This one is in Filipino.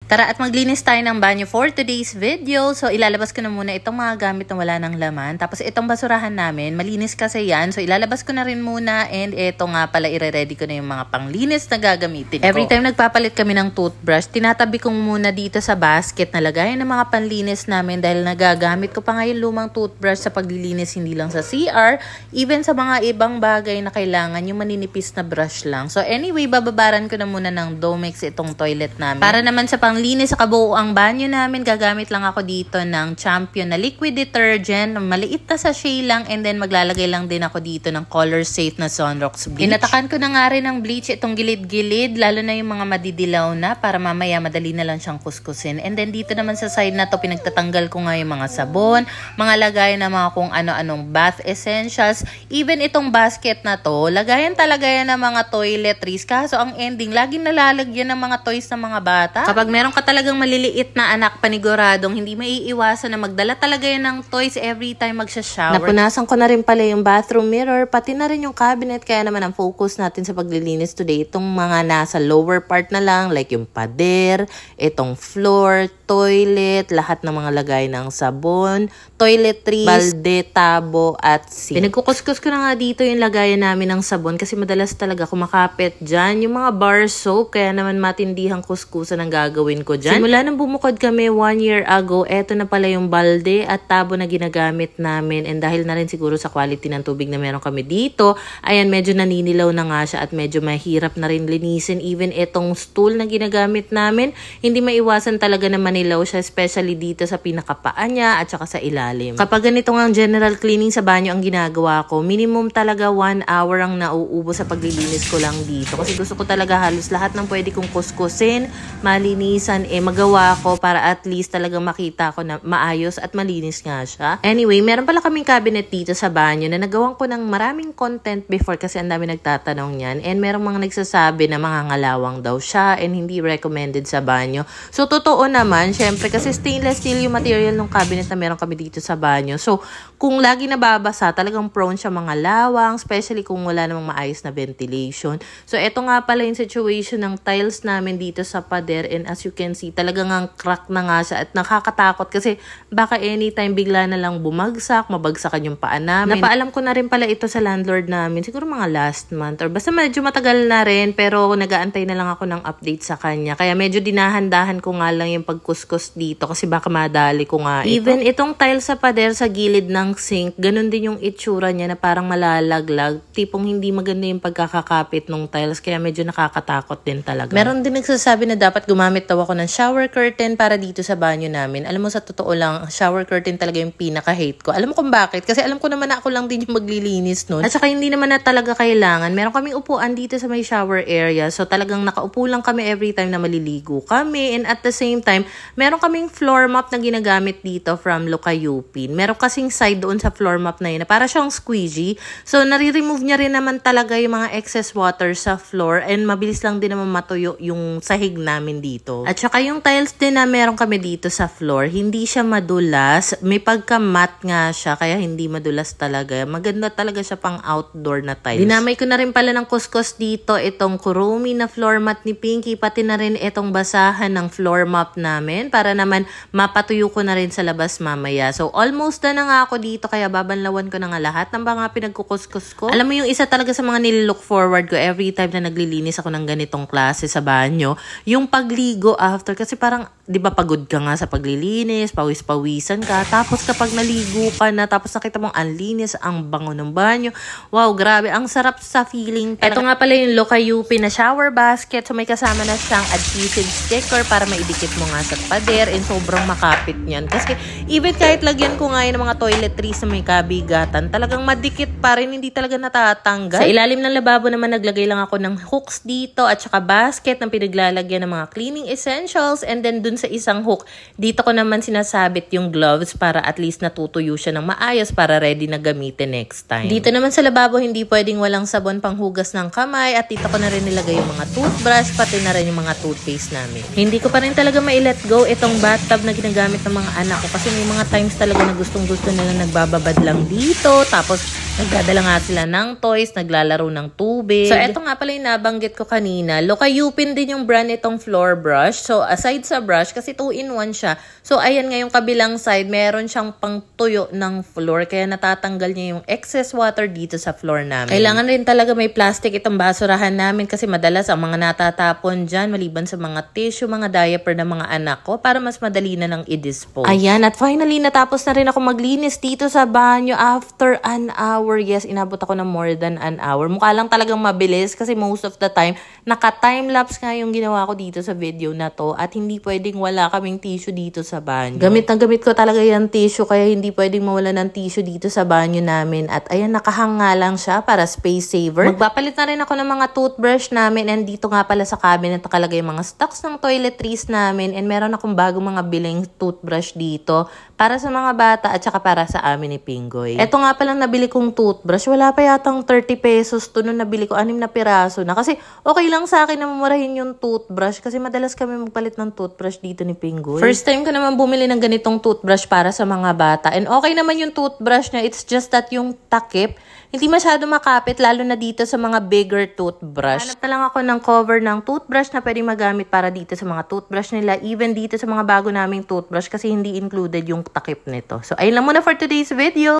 Tara at maglinis tayo ng banyo for today's video. So ilalabas ko na muna itong mga gamit na wala ng laman. Tapos itong basurahan namin, malinis kasi yan. So ilalabas ko na rin muna and ito nga pala ire-ready ko na yung mga panglinis na gagamitin ko. Every time nagpapalit kami ng toothbrush, tinatabi ko muna dito sa basket na lagayan ng mga panlinis namin dahil nagagamit ko pa ngayon lumang toothbrush sa paglilinis hindi lang sa CR, even sa mga ibang bagay na kailangan yung maninipis na brush lang. So anyway, bababaran ko na muna ng Domex itong toilet namin. Para naman sa panglinis sa kabuuang banyo namin, gagamit lang ako dito ng Champion na liquid detergent. Maliit na sachet lang and then maglalagay lang din ako dito ng color safe na Sunrox bleach. Inatakan ko na nga rin ng bleach itong gilid-gilid, lalo na yung mga madidilaw na para mamaya madali na lang siyang kuskusin. And then dito naman sa side na to, pinagtatanggal ko nga yung mga sabon, mga lagayan na mga kung ano-anong bath essentials. Even itong basket na to, lagayan talaga yan ng mga toiletries. Kaso ang ending, laging nalalagyan ng mga toys ng mga bata. Kapag meron ka talagang maliliit na anak, paniguradong hindi maiiwasan na magdala talaga yan ng toys every time magsha-shower. Napunasan ko na rin pala yung bathroom mirror, pati na rin yung cabinet, kaya naman ang focus natin sa paglilinis today, itong mga nasa lower part na lang, like yung pader, itong floor, toilet, lahat ng mga lagay ng sabon, toiletries, balde, tabo, at sink. Pinagkukuskus ko na nga dito yung lagayan namin ng sabon kasi madalas talaga kumakapit dyan yung mga bar soap, kaya naman matindihang kuskusan ang gagawin ko dyan. Simula nang bumukod kami 1 year ago, eto na pala yung balde at tabo na ginagamit namin, and dahil na rin siguro sa quality ng tubig na meron kami dito, ayan, medyo naninilaw na nga siya at medyo mahirap na rin linisin. Even itong stool na ginagamit namin, hindi maiwasan talaga na manilaw siya, especially dito sa pinakapaa niya at saka sa ilalim. Kapag ganito ang general cleaning sa banyo ang ginagawa ko, minimum talaga 1 hour ang nauubos sa paglilinis ko lang dito kasi gusto ko talaga halos lahat ng pwede kong kuskusin, malinisan, magawa ko para at least talaga makita ko na maayos at malinis nga siya. Anyway, meron pala kaming cabinet dito sa banyo na nagawan ko ng maraming content before kasi ang dami nagtatanong yan, and merong mga nagsasabi na mga ngalawang daw siya and hindi recommended sa banyo. So totoo naman, syempre kasi stainless steel yung material ng cabinet na meron kami dito sa banyo. So kung lagi nababasa, talagang prone siya mga lawang, especially kung wala namang maayos na ventilation. So eto nga pala yung situation ng tiles namin dito sa pader, and as you can see, talagang ang crack na nga siya at nakakatakot kasi baka anytime bigla na lang bumagsak, mabagsakan yung paa namin. Napaalam ko na rin pala ito sa landlord namin, siguro mga last month or basta medyo matagal na rin, pero nag-aantay na lang ako ng update sa kanya. Kaya medyo dinahandahan ko nga lang yung pagkuskus dito kasi baka madali ko nga ito. Even itong tile sa pader sa gilid ng sink, ganun din yung itsura niya na parang malalaglag. Tipong hindi maganda yung pagkakakapit ng tiles, kaya medyo nakakatakot din talaga. Meron din nagsasabi na dapat gumamit daw ako ng shower curtain para dito sa banyo namin. Alam mo, sa totoo lang, shower curtain talaga yung pinaka-hate ko. Alam mo kung bakit? Kasi alam ko naman na ako lang din yung maglilinis nun. At saka hindi naman na talaga kailangan. Meron kaming upuan dito sa may shower area. So talagang nakaupo lang kami every time na maliligo kami. And at the same time, meron kaming floor mop na ginagamit dito from Lucayupin. Meron kasing side doon sa floor mop na yun na para siyang squeegee. So nare-remove niya rin naman talaga yung mga excess water sa floor, and mabilis lang din naman matuyo yung sahig namin dito. At saka yung tiles din na meron kami dito sa floor, hindi siya madulas. May pagka-matte nga siya, kaya hindi madulas talaga. Maganda talaga siya pang outdoor na tiles. Dinamay ko na rin pala ng kuskus dito itong Kuromi na floor mat ni Pinky, pati na rin itong basahan ng floor mop namin para naman mapatuyo ko na rin sa labas mamaya. So almost na nga ako dito, kaya babanlawan ko na nga lahat ng mga pinagkukuskus ko. Alam mo, yung isa talaga sa mga nililook forward ko every time na naglilinis ako ng ganitong klase sa banyo, yung pagligo after. Kasi parang, di ba, pagod ka nga sa paglilinis, pawis-pawisan ka, tapos kapag naligo ka na, tapos nakita mong ang linis, ang bango ng banyo, wow, grabe, ang sarap sa feeling. Ito nga pala yung Lucayupin na shower basket. So may kasama na siyang adhesive sticker para maidikit mo nga sa pader, and sobrang makapit niyan. Kasi even kahit lagyan ko nga yung mga toiletries na may kabigatan, talagang madikit pa rin, hindi talaga natatanggal. Sa ilalim ng lababo naman, naglagay lang ako ng hooks dito at saka basket na pinaglalagyan ng mga cleaning essentials, and then dun sa isang hook, dito ko naman sinasabit yung gloves para at least natutuyo siya ng maayos para ready na gamitin next time. Dito naman sa lababo, hindi pwedeng walang sabon panghugas ng kamay, at dito ko na rin nilagay yung mga toothbrush, pati na rin yung mga toothpaste namin. Hindi ko pa rin talaga ma-let go itong bathtub na ginagamit ng mga anak ko kasi may mga times talaga na gustong-gusto nila nagbababad lang dito, tapos Nagdadala nga sila ng toys, naglalaro ng tubig. So, eto nga pala yung nabanggit ko kanina. Lokayupin din yung brand itong floor brush. So, aside sa brush, kasi 2-in-1 siya. So, ayan nga yung kabilang side, meron siyang pangtuyo ng floor. Kaya natatanggal niya yung excess water dito sa floor namin. Kailangan rin talaga may plastic itong basurahan namin kasi madalas ang mga natatapon dyan, maliban sa mga tissue, mga diaper ng mga anak ko, para mas madali na lang i-dispose. Ayan, at finally, natapos na rin ako maglinis dito sa banyo after an hour. Yes, inabot ako ng more than an hour. Mukha lang talagang mabilis kasi most of the time, naka-timelapse nga yung ginawa ko dito sa video na to at hindi pwedeng wala kaming tissue dito sa banyo. Gamit na gamit ko talaga yung tissue kaya hindi pwedeng mawala ng tissue dito sa banyo namin. At ayan, nakahanga lang siya para space saver. Magpapalit na rin ako ng mga toothbrush namin and dito nga pala sa cabinet nakalagay yung mga stocks ng toiletries namin and meron akong bagong mga biling toothbrush dito para sa mga bata at saka para sa amin ni Pingoy. Ito nga palang nabili kong toothbrush, wala pa yatang 30 pesos to nung nabili ko, 6 na piraso na. Kasi okay lang sa akin na mamurahin yung toothbrush kasi madalas kami magpalit ng toothbrush dito ni Pingoy. First time ko naman bumili ng ganitong toothbrush para sa mga bata. And okay naman yung toothbrush niya, it's just that yung takip, hindi masyado makapit lalo na dito sa mga bigger toothbrush. Hanap na lang ako ng cover ng toothbrush na pwedeng magamit para dito sa mga toothbrush nila, even dito sa mga bago naming toothbrush kasi hindi included yung takip nito. So ayun lang muna for today's video.